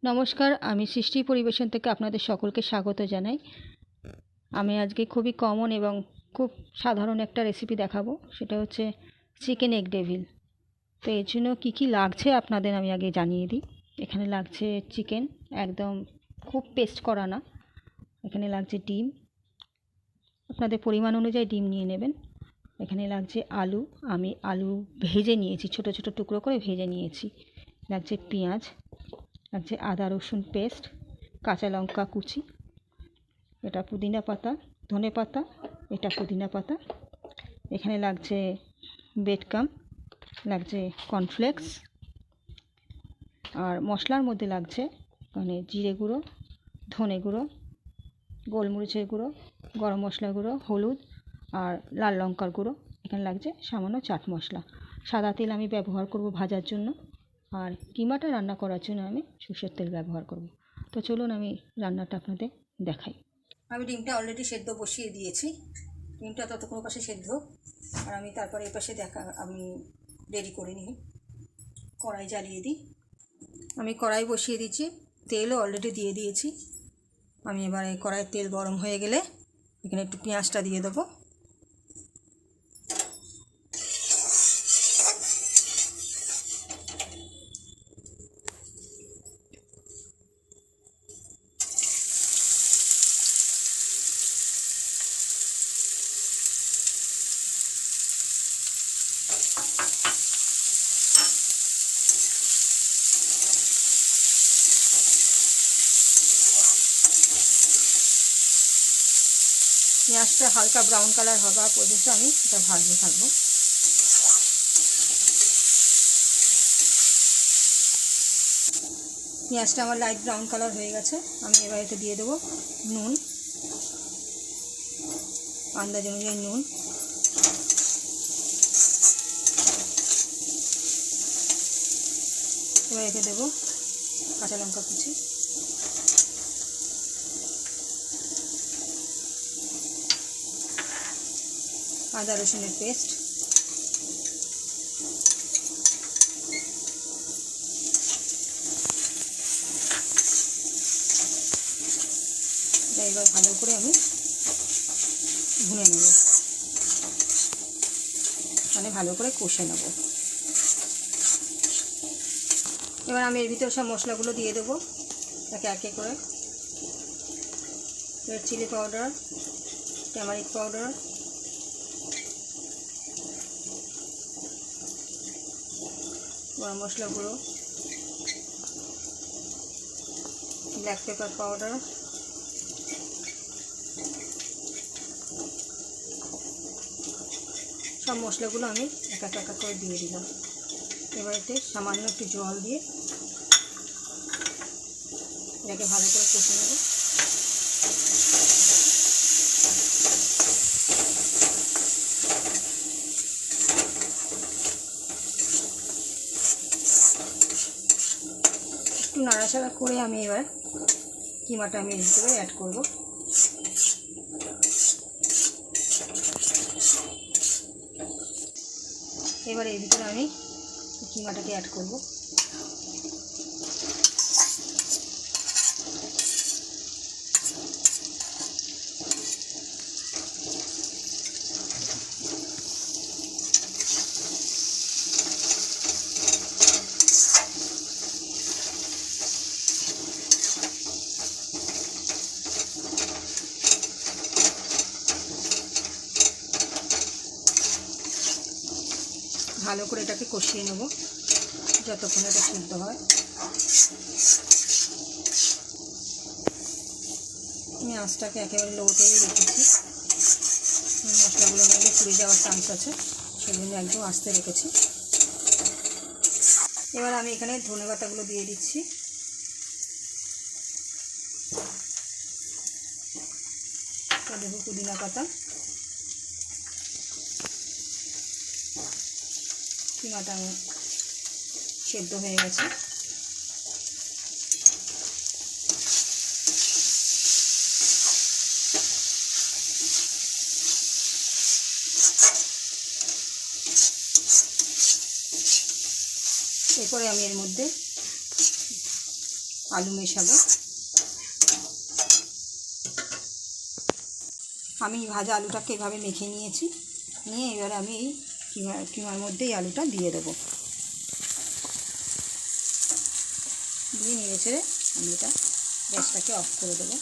নমস্কার, আমি সৃষ্টি পরিবেশন থেকে আপনাদের সকলকে স্বাগত জানাই। আমি আজকে খুবই কমন এবং খুব সাধারণ একটা রেসিপি দেখাবো, সেটা হচ্ছে চিকেন এগ ডেভিল। তো এর জন্য কী কী লাগছে আপনাদের আমি আগে জানিয়ে দিই। এখানে লাগছে চিকেন, একদম খুব পেস্ট করা না। এখানে লাগছে ডিম, আপনাদের পরিমাণ অনুযায়ী ডিম নিয়ে নেবেন। এখানে লাগছে আলু, আমি আলু ভেজে নিয়েছি, ছোট ছোট টুকরো করে ভেজে নিয়েছি। লাগছে পেঁয়াজ, লাগছে আদা রসুন পেস্ট, কাঁচা লঙ্কা কুচি, এটা পুদিনা পাতা, ধনে পাতা, এটা পুদিনা পাতা। এখানে লাগছে বেডকাম, লাগছে কর্নফ্লেক্স, আর মশলার মধ্যে লাগছে মানে জিরে গুঁড়ো, ধনে গুঁড়ো, গোলমরিচের গুঁড়ো, গরম মশলা গুঁড়ো, হলুদ আর লাল লঙ্কার গুঁড়ো। এখানে লাগছে সামান্য চাট মশলা। সাদা তেল আমি ব্যবহার করব ভাজার জন্য, আর কিমাটা রান্না করার জন্য আমি সরষের তেল ব্যবহার করব। তো চলুন আমি রান্নাটা আপনাদের দেখাই। আমি ডিমটা অলরেডি সেদ্ধ বসিয়ে দিয়েছি। ডিমটা ততক্ষণ পাশে সেদ্ধ, আর আমি তারপরে এই পাশে আমি রেডি করে নিই। কড়াই জ্বালিয়ে দিই। আমি কড়াই বসিয়ে দিচ্ছি, তেলও অলরেডি দিয়ে দিয়েছি। আমি এবার এই কড়াইয়ের তেল গরম হয়ে গেলে এখানে একটু পেঁয়াজটা দিয়ে দেবো। পেঁয়াজটা হালকা ব্রাউন কালার হওয়া পর্যন্ত আমি এটা ভাজতে থাকবো। পেঁয়াজটা আমার লাইট ব্রাউন কালার হয়ে গেছে। আমি এবার এতে দিয়ে দেবো নুন, আন্দাজ অনুযায়ী নুন, এবার এতে দেবো কাঁচা লঙ্কা কুচি, আদা রসুনের পেস্ট, এবার ভালো করে আমি ভুনে নেব, মানে ভালো করে কষে নেব। এবার আমি এর ভিতরে সব মশলাগুলো দিয়ে দেবো একে একে করে। Red chilli powder, turmeric powder, garam masala গুঁড়ো, ব্ল্যাক পেপার পাউডার, সব মশলাগুলো আমি এক এক করে দিয়ে দিলাম। এবার এতে সামান্য একটু জল দিয়ে এটাকে ভালো করে কষে নেব। একটু নাড়াচাড়া করে আমি এবার কিমাটা আমি এর ভিতরে অ্যাড করব। এবার এর ভিতরে আমি কিমাটাকে অ্যাড করব। ভালো করে এটাকে কষিয়ে নেব যতক্ষণ এটা সিদ্ধ হয়। আমি আঁচটাকে একেবারে লোতেই রেখেছি, মশলাগুলো মধ্যে পুড়ে যাওয়ার চান্স আছে, সেজন্য একদম আস্তে রেখেছি। এবার আমি এখানে ধনে পাতাগুলো দিয়ে দিচ্ছি। দেবো পুদিনা পাতা। কিমাটা সেদ্ধ হয়ে গেছে। এরপরে আমি এর মধ্যে আলু মেশাবো। আমি ভাজা আলুটাকে এভাবে মেখে নিয়েছি, নিয়ে এবারে আমি এই কিমার মধ্যে এই আলুটা দিয়ে দেবো। দিয়ে নেড়ে ছেড়ে আমি এটা গ্যাসটাকে অফ করে দেবো।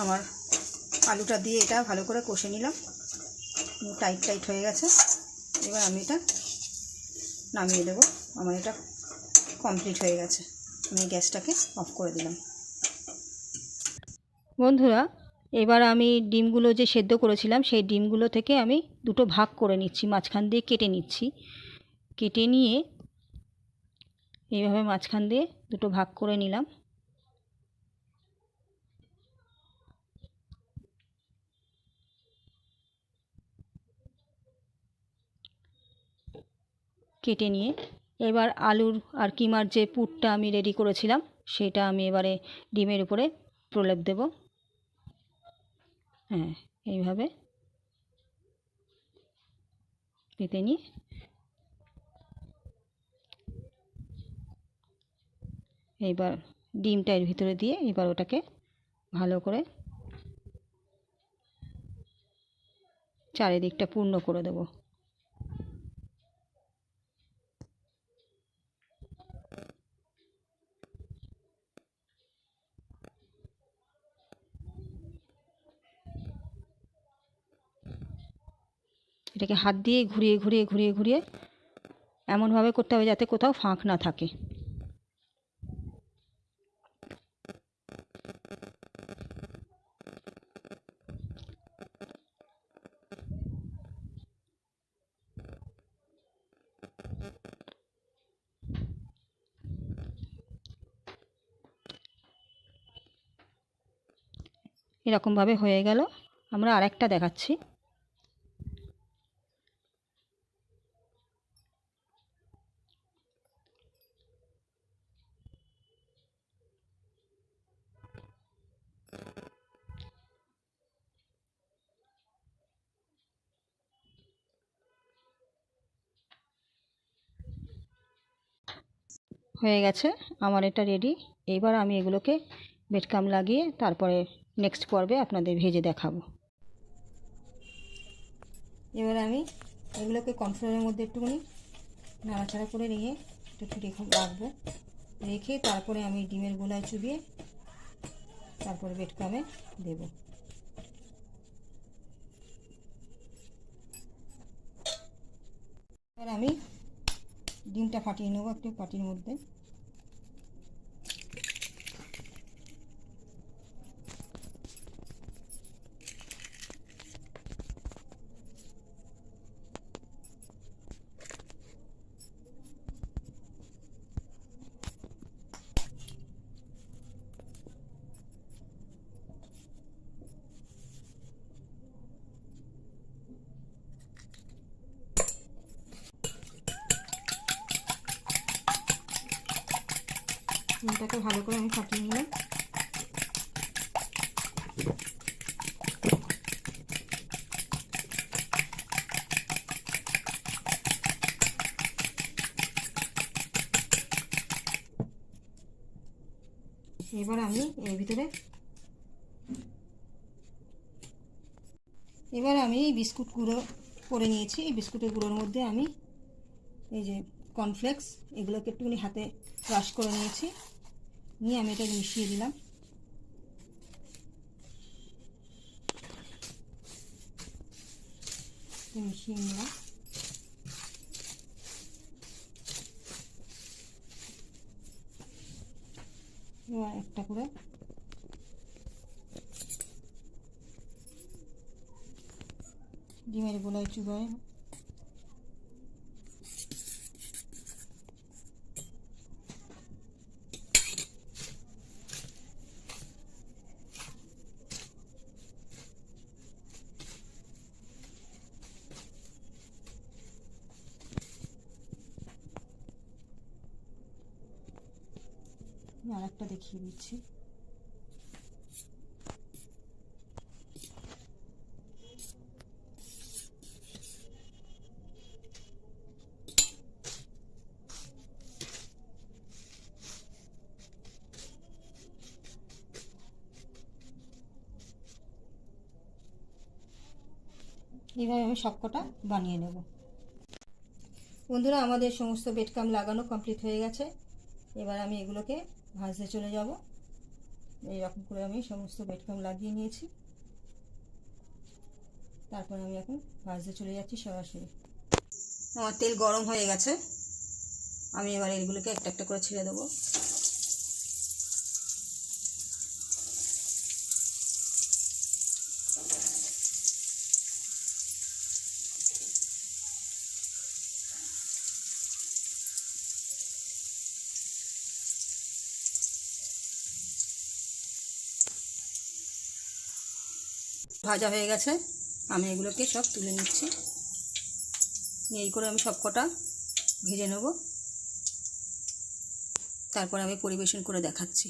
আমার আলুটা দিয়ে এটা ভালো করে কষে নিলাম, টাইট টাইট হয়ে গেছে। এবার আমি এটা নামিয়ে দেবো। আমার এটা কমপ্লিট হয়ে গেছে, আমি গ্যাসটাকে অফ করে দিলাম। বন্ধুরা, এবার আমি ডিমগুলো যে সেদ্ধ করেছিলাম সেই ডিমগুলো থেকে আমি দুটো ভাগ করে নিচ্ছি, মাঝখান দিয়ে কেটে নিচ্ছি। কেটে নিয়ে এইভাবে মাঝখান দিয়ে দুটো ভাগ করে নিলাম। কেটে নিয়ে এবার আলুর আর কিমার যে পুরটা আমি রেডি করেছিলাম সেটা আমি এবারে ডিমের উপরে প্রলেপ দেব। হ্যাঁ, এইভাবে পেতে নিয়ে এইবার ডিমটা এর ভিতরে দিয়ে এবার ওটাকে ভালো করে চারিদিকটা পূর্ণ করে দেব। এটাকে হাত দিয়ে ঘুরিয়ে ঘুরিয়ে ঘুরিয়ে ঘুরিয়ে এমনভাবে করতে হবে যাতে কোথাও ফাঁক না থাকে। এরকমভাবে হয়ে গেল। আমরা আরেকটা দেখাচ্ছি। হয়ে গেছে আমার এটা রেডি। এইবার আমি এগুলোকে বেডকাম লাগিয়ে তারপরে নেক্সট পর্বে আপনাদের ভেজে দেখাবো। এবার আমি এগুলোকে কর্নফ্লাওয়ারের মধ্যে একটুখানি নাড়াচাড়া করে নিয়ে একটু রাখবো। রেখে তারপরে আমি ডিমের গোলায় চুবিয়ে তারপরে বেডকামে দেব। এবার আমি ডিমটা ফাটিয়ে নেবো একটু পাটির মধ্যে। ডিমটাকে ভালো করে আমি ফাটিয়ে নিলাম। এবার আমি এর ভিতরে বিস্কুট গুঁড়ো করে নিয়েছি। এই বিস্কুটের গুঁড়োর মধ্যে আমি এই যে কর্নফ্লেক্স এগুলোকে একটুখানি হাতে ক্রাশ করে নিয়েছি, নিয়ে আমি এটা মিশিয়ে দিলাম। মিশিয়ে নিলাম। এবার একটা করে ডিমের গোলায় চুবাই আর একটা দেখিয়ে দিচ্ছি। এইভাবে আমি সবকটা বানিয়ে নেব। বন্ধুরা, আমাদের সমস্ত বেডকাম লাগানো কমপ্লিট হয়ে গেছে। এবার আমি এগুলোকে ভাজতে চলে যাব। এইরকম করে আমি সমস্ত বেডকাম লাগিয়ে নিয়েছি। তারপর আমি এখন ভাজতে চলে যাচ্ছি সরাসরি। আমার তেল গরম হয়ে গেছে, আমি এবার এগুলোকে একটা একটা করে ছেড়ে দেবো। ভাজা হয়ে গেছে, আমি এগুলোকে সব তুলে নিচ্ছি। এই করে আমি সব কটা ভেজে নেব, তারপর আমি পরিবেশন করে দেখাচ্ছি।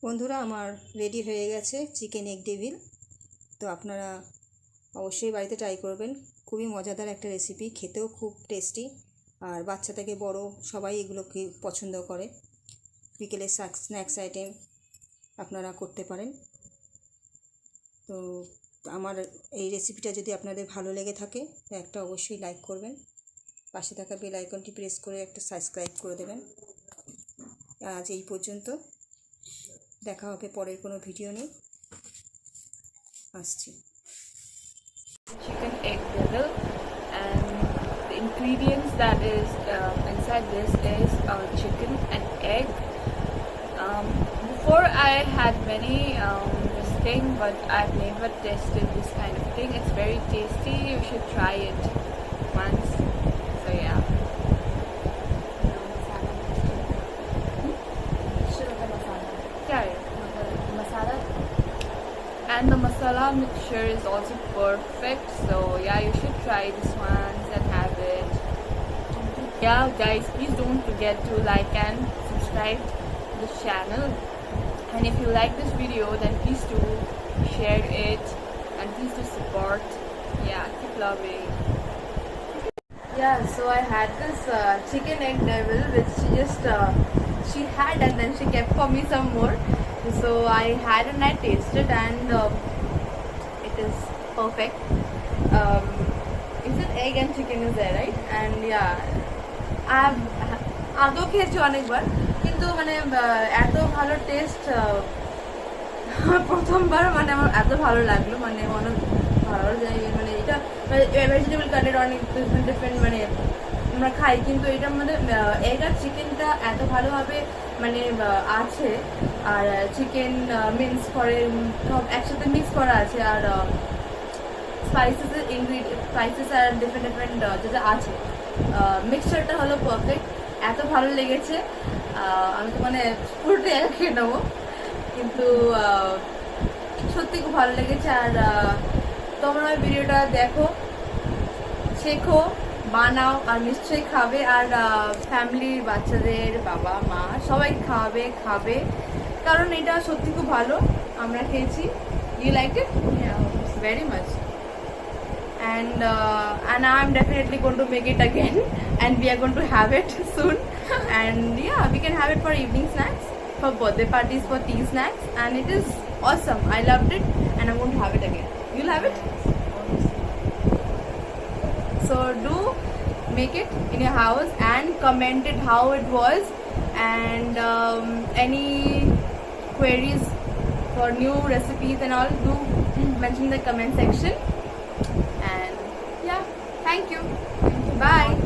বন্ধুরা, আমার রেডি হয়ে গেছে চিকেন এগ ডেভিল। তো আপনারা অবশ্যই বাড়িতে ট্রাই করবেন। খুবই মজাদার একটা রেসিপি, খেতেও খুব টেস্টি, আর বাচ্চা থেকে বড় সবাই এগুলোকে পছন্দ করে। বিকেলের স্ন্যাক্স আইটেম আপনারা করতে পারেন। তো আমার এই রেসিপিটা যদি আপনাদের ভালো লেগে থাকে তো একটা অবশ্যই লাইক করবেন, পাশে থাকা বেল আইকনটি প্রেস করে একটা সাবস্ক্রাইব করে দেবেন। আজ এই পর্যন্ত, দেখা হবে পরের কোনো ভিডিও নিয়ে। আসছি। Chicken egg noodle, and the ingredients that is inside this is chicken and egg. Before I had many this thing, but I've never tasted this kind of thing. It's very tasty. You should try it once. So yeah. And the masala mixture is also perfect, so yeah, you should try this once and have it. Yeah guys, please don't forget to like and subscribe to this channel, and if you like this video then please do share it and please do support. Yeah, keep loving. Yeah, so I had this chicken egg devil which she had, and then she kept for me some more. So I had and I tasted, and it is perfect. Is it egg and chicken is there, right? And yeah, I've আগেও খেয়েছি অনেকবার, কিন্তু মানে এত ভালো test প্রথমবার মানে আমার এত ভালো লাগলো, মানে অনেক ভালো যায়। মানে এটা ভেজিটেবল কাটের অনেক ডিফারেন্ট মানে আমরা খাই, কিন্তু এটার মধ্যে এগ আর চিকেনটা এত ভালোভাবে মানে আছে, আর চিকেন মিক্স করে সব একসাথে মিক্স করা আছে, আর স্পাইসেস আর ডিফারেন্ট যেটা আছে, মিক্সচারটা হলো পারফেক্ট। এত ভালো লেগেছে, আমি তো মানে পুরোটাই খেয়ে নেবো, কিন্তু সত্যি খুব ভালো লেগেছে। আর তোমরা ভিডিওটা দেখো, শেখো, বানাও, আর নিশ্চয়ই খাবে, আর ফ্যামিলির বাচ্চাদের বাবা মা সবাই খাবে, কারণ এটা সত্যি খুব ভালো। আমরা খেয়েছি। You like it? Very much. And I'm definitely going to make it again and we are going to have it soon. And yeah, we can have it for evening snacks, for birthday parties, for tea snacks, and it is awesome. I loved it and I'm going to have it again. You'll have it? So do make it in your house and comment it how it was, and any queries for new recipes and all, do mention in the comment section. And yeah, thank you. Bye.